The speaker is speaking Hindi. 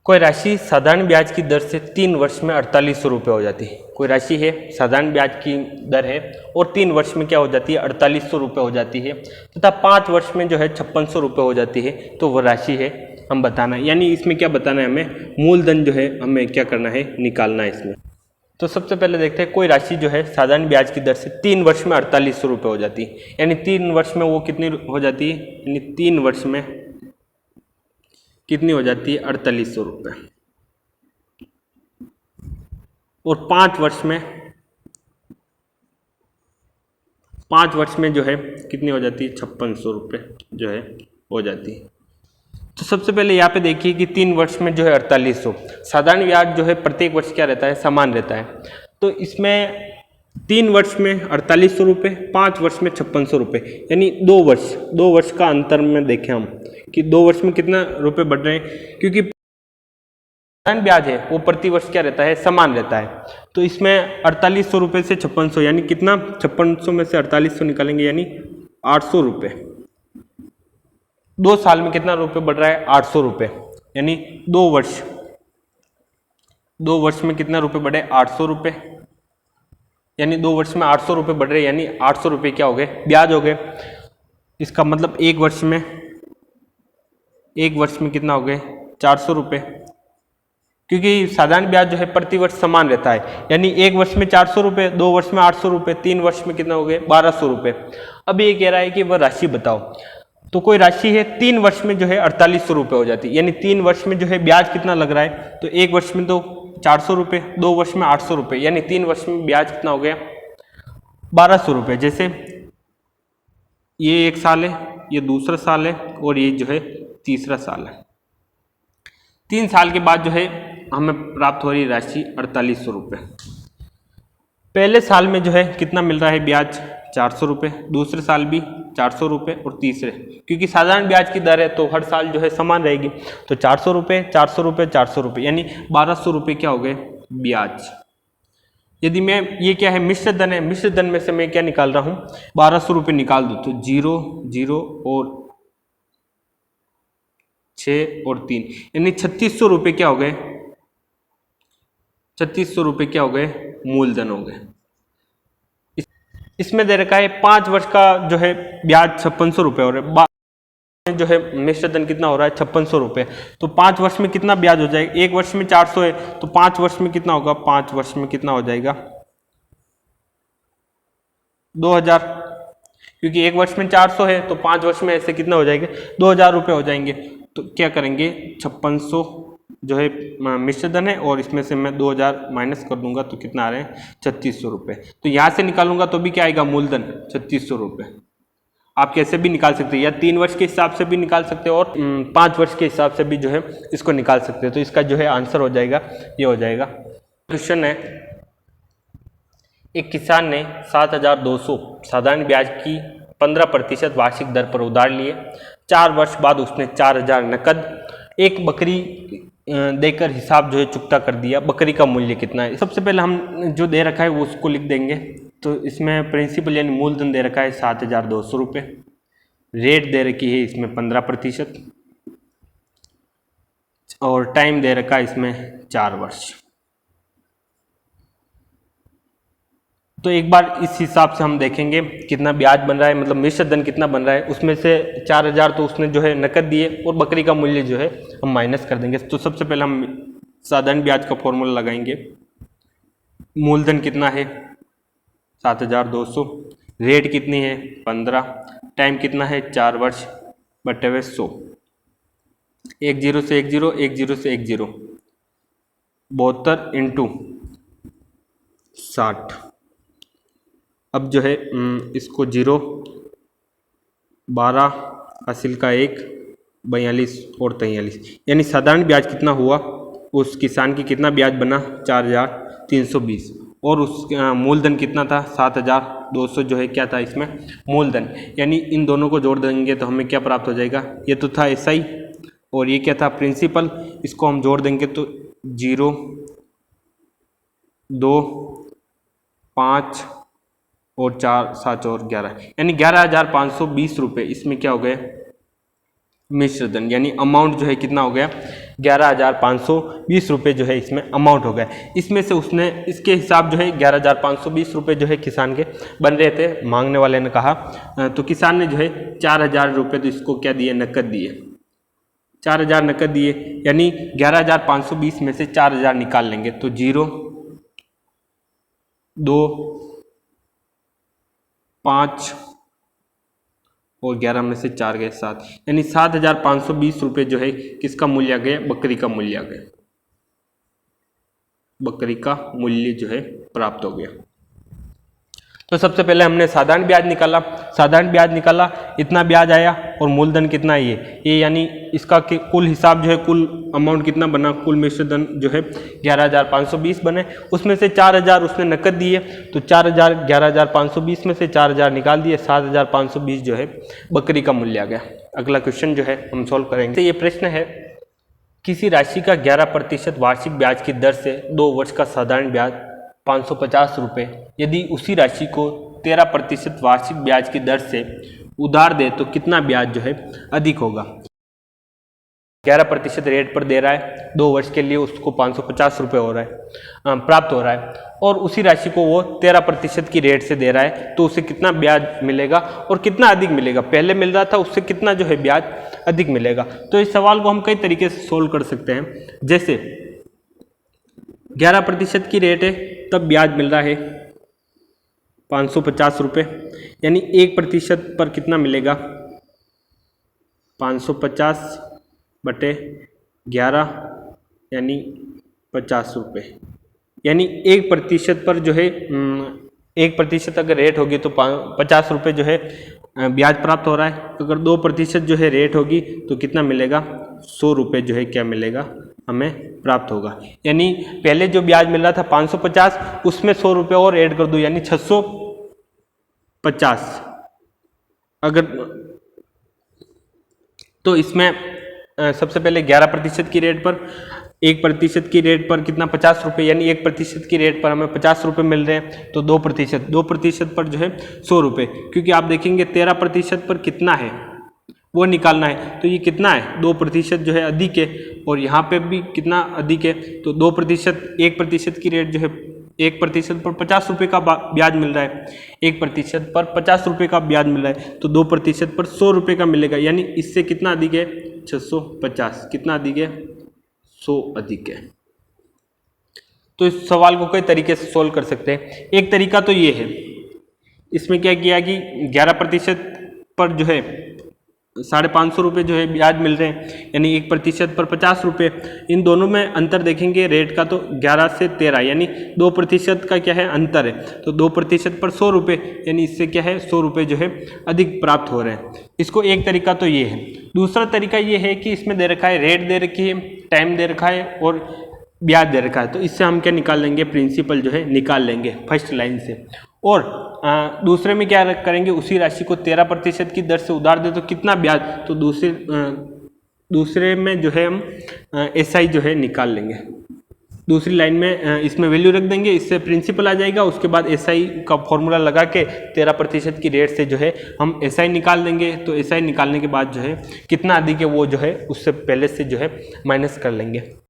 कोई राशि साधारण ब्याज की दर से 3 वर्ष में 4800 रुपये हो जाती है। कोई राशि है साधारण ब्याज की दर है और 3 वर्ष में क्या हो जाती है 4800 रुपये हो जाती है तथा 5 वर्ष में जो है 5600 रुपये हो जाती है। तो वो राशि है हम बताना है, यानी इसमें क्या बताना है हमें, मूलधन जो है हमें क्या करना है, निकालना है इसमें। तो सबसे पहले देखते हैं कोई राशि जो है साधारण ब्याज की दर से 3 वर्ष में 4800 रुपये हो जाती है, यानी 3 वर्ष में वो कितनी हो जाती है, यानी 3 वर्ष में कितनी हो जाती है 4800 रुपये, और 5 वर्ष में जो है कितनी हो जाती है 5600 रुपये जो है हो जाती है। तो सबसे पहले यहाँ पे देखिए कि 3 वर्ष में जो है 4800, साधारण ब्याज जो है प्रत्येक वर्ष क्या रहता है, समान रहता है। तो इसमें 3 वर्ष में 4800 रुपये, 5 वर्ष में 5600 रुपये, यानी 2 वर्ष का अंतर में देखें हम कि 2 वर्ष में कितना रुपये बढ़ रहे हैं, क्योंकि साधारण ब्याज है वो प्रति वर्ष क्या रहता है, समान रहता है। तो इसमें 4800 रुपये से 5600, यानी कितना, 5600 में से 4800 निकालेंगे यानी 800 रुपये। 2 साल में कितना रुपये बढ़ रहा है, 800 रुपये, यानी 2 वर्ष में कितना रुपये बढ़े, 800 रुपये, यानी 2 वर्ष में 800 रुपये बढ़ रहे, यानी 800 रुपये क्या हो गए, ब्याज हो गए। इसका मतलब एक वर्ष में कितना हो गए, 400 रुपये, क्योंकि साधारण ब्याज जो है प्रति वर्ष समान रहता है, यानी एक वर्ष में 400 रुपये, 2 वर्ष में 800 रुपये, 3 वर्ष में कितना हो गए 1200 रुपये। अब ये कह रहा है कि वह राशि बताओ। तो कोई राशि है 3 वर्ष में जो है 4800 रुपये हो जाती है, यानी 3 वर्ष में जो है ब्याज कितना लग रहा है, तो एक वर्ष में तो 400 रुपये, 2 वर्ष में 800 रुपये, यानी 3 वर्ष में ब्याज कितना हो गया 1200 रुपये। जैसे ये एक साल है, ये दूसरा साल है, और ये जो है तीसरा साल है। 3 साल के बाद जो है हमें प्राप्त हो रही राशि 4800 रुपये। पहले साल में जो है कितना मिल रहा है ब्याज, 400 रुपये, दूसरे साल भी 400 रुपये, और तीसरे, क्योंकि साधारण ब्याज की दर है तो हर साल जो है समान रहेगी, तो 400 रुपये, 400 रुपये, 400 रुपये, यानी 1200 रुपये क्या हो गए ब्याज। यदि मैं, ये क्या है मिश्र धन है, मिश्र धन में से मैं क्या निकाल रहा हूँ, 1200 रुपये निकाल दूँ तो 0 0 और 6 और 3, यानी 3600 रुपये क्या हो गए, 3600 रुपये क्या हो गए मूलधन हो गए। इसमें दे रखा है 5 वर्ष का जो है ब्याज 5600 रुपये हो रहा है, जो है मिश्र धन कितना हो रहा है 5600 रुपये। तो 5 वर्ष में कितना ब्याज हो जाएगा, एक वर्ष में 400 है तो 5 वर्ष में कितना होगा, 5 वर्ष में कितना हो जाएगा 2000, क्योंकि एक वर्ष में 400 है तो 5 वर्ष में ऐसे कितना हो जाएगा 2000 रुपये हो जाएंगे। तो क्या करेंगे 5600 जो है मिश्र धन है, और इसमें से मैं 2000 माइनस कर दूंगा तो कितना आ रहे हैं 3600 रुपये। तो यहाँ से निकालूंगा तो भी क्या आएगा मूलधन 3600 रुपये। आप कैसे भी निकाल सकते हैं, या 3 वर्ष के हिसाब से भी निकाल सकते हो और 5 वर्ष के हिसाब से भी जो है इसको निकाल सकते हो। तो इसका जो है आंसर हो जाएगा, ये हो जाएगा। क्वेश्चन है, एक किसान ने 7200 साधारण ब्याज की 15% वार्षिक दर पर उधार लिए। 4 वर्ष बाद उसने 4000 नकद एक बकरी देकर हिसाब जो है चुकता कर दिया। बकरी का मूल्य कितना है, सबसे पहले हम जो दे रखा है वो उसको लिख देंगे। तो इसमें प्रिंसिपल यानी मूलधन दे रखा है 7200 रुपये, रेट दे रखी है इसमें 15%, और टाइम दे रखा है इसमें 4 वर्ष। तो एक बार इस हिसाब से हम देखेंगे कितना ब्याज बन रहा है, मतलब मिश्र धन कितना बन रहा है। उसमें से 4000 तो उसने जो है नकद दिए, और बकरी का मूल्य जो है हम माइनस कर देंगे। तो सबसे पहले हम साधारण ब्याज का फॉर्मूला लगाएंगे। मूलधन कितना है 7200, रेट कितनी है 15, टाइम कितना है 4 वर्ष, बटे हुए 100, 1 0 से 1 0, 1 0 से 1 0, 72 इंटू 60। अब जो है इसको 0, 12, हासिल का 1, 42 और 43, यानी साधारण ब्याज कितना हुआ, उस किसान की कितना ब्याज बना 4320, और उस मूलधन कितना था 7200 जो है क्या था इसमें मूलधन। यानी इन दोनों को जोड़ देंगे तो हमें क्या प्राप्त हो जाएगा, ये तो था SI और ये क्या था प्रिंसिपल। इसको हम जोड़ देंगे तो 0, 2, 5 और 4, 7 और 11, यानी 11520 रुपये इसमें क्या हो गए मिश्र धन, यानी अमाउंट जो है कितना हो गया 11,520 रुपये जो है इसमें अमाउंट हो गया। इसमें से उसने इसके हिसाब जो है 11,520 रुपये जो है किसान के बन रहे थे, मांगने वाले ने कहा। तो किसान ने जो है 4,000 रुपये तो इसको क्या दिए, नकद दिए, 4,000 नकद दिए, यानी 11,520 में से 4,000 निकाल लेंगे तो 0, 2, 5 और 11 में से 4 गए 7, यानी 7,520 रुपये जो है किसका मूल्य आ गया, बकरी का मूल्य आ गया, बकरी का मूल्य जो है प्राप्त हो गया। तो सबसे पहले हमने साधारण ब्याज निकाला, साधारण ब्याज निकाला, इतना ब्याज आया और मूलधन कितना है ये यानी इसका कुल हिसाब जो है, कुल अमाउंट कितना बना, कुल मिश्र धन जो है 11,520 बने, उसमें से 4,000 उसने नकद दिए, तो 4,000 11,520 में से 4,000 निकाल दिए, 7,520 जो है बकरी का मूल्य आ गया। अगला क्वेश्चन जो है हम सॉल्व करेंगे। तो ये प्रश्न है, किसी राशि का 11% वार्षिक ब्याज की दर से 2 वर्ष का साधारण ब्याज 550 रुपये, यदि उसी राशि को 13% वार्षिक ब्याज की दर से उधार दे तो कितना ब्याज जो है अधिक होगा। 11% रेट पर दे रहा है, 2 वर्ष के लिए उसको 550 रुपये हो रहा है, प्राप्त हो रहा है, और उसी राशि को वो 13% की रेट से दे रहा है, तो उसे कितना ब्याज मिलेगा और कितना अधिक मिलेगा, पहले मिल रहा था उससे कितना जो है ब्याज अधिक मिलेगा। तो इस सवाल को हम कई तरीके से सोल्व कर सकते हैं। जैसे 11% की रेट है, तब ब्याज मिल रहा है 550 रुपये, यानी 1% पर कितना मिलेगा, 550 बटे 11 यानी 50 रुपये, यानी 1% पर जो है 1% अगर रेट होगी तो 50 रुपये जो है ब्याज प्राप्त हो रहा है। अगर 2% जो है रेट होगी तो कितना मिलेगा, 100 रुपये जो है क्या मिलेगा, हमें प्राप्त होगा। यानी पहले जो ब्याज मिल रहा था 550, उसमें 100 रुपये और ऐड कर दूँ, यानी 650। अगर तो इसमें सबसे पहले 11% की रेट पर, 1% की रेट पर कितना 50 रुपये, यानी 1% की रेट पर हमें 50 रुपये मिल रहे हैं, तो 2% पर जो है 100 रुपये, क्योंकि आप देखेंगे 13% पर कितना है वो निकालना है, तो ये कितना है 2% जो है अधिक है, और यहाँ पे भी कितना अधिक है, तो 2%, 1% की रेट जो है 1% पर 50 रुपये का ब्याज मिल रहा है, 1% पर 50 रुपये का ब्याज मिल रहा है, तो 2% पर 100 रुपये का मिलेगा, यानी इससे कितना अधिक है 650, कितना अधिक है 100 अधिक है। तो इस सवाल को कई तरीके से सोल्व कर सकते हैं। एक तरीका तो ये है, इसमें क्या किया कि 11% पर जो है 550 रुपये जो है ब्याज मिल रहे हैं, यानी 1% पर 50 रुपये, इन दोनों में अंतर देखेंगे रेट का, तो 11 से 13, यानी 2% का क्या है अंतर है, तो 2% पर 100 रुपये, यानी इससे क्या है 100 रुपये जो है अधिक प्राप्त हो रहे हैं। इसको एक तरीका तो ये है। दूसरा तरीका ये है कि इसमें दे रखा है, रेट दे रखी है, टाइम दे रखा है और ब्याज दे रखा है, तो इससे हम क्या निकाल लेंगे, प्रिंसिपल जो है निकाल लेंगे फर्स्ट लाइन से। और दूसरे में क्या करेंगे, उसी राशि को 13% की दर से उधार दे तो कितना ब्याज, तो दूसरे में जो है हम SI जो है निकाल लेंगे, दूसरी लाइन में इसमें वैल्यू रख देंगे, इससे प्रिंसिपल आ जाएगा, उसके बाद SI का फॉर्मूला लगा के 13% की रेट से जो है हम SI निकाल देंगे, तो SI निकालने के बाद जो है कितना अधिक है वो जो है उससे पहले से जो है माइनस कर लेंगे।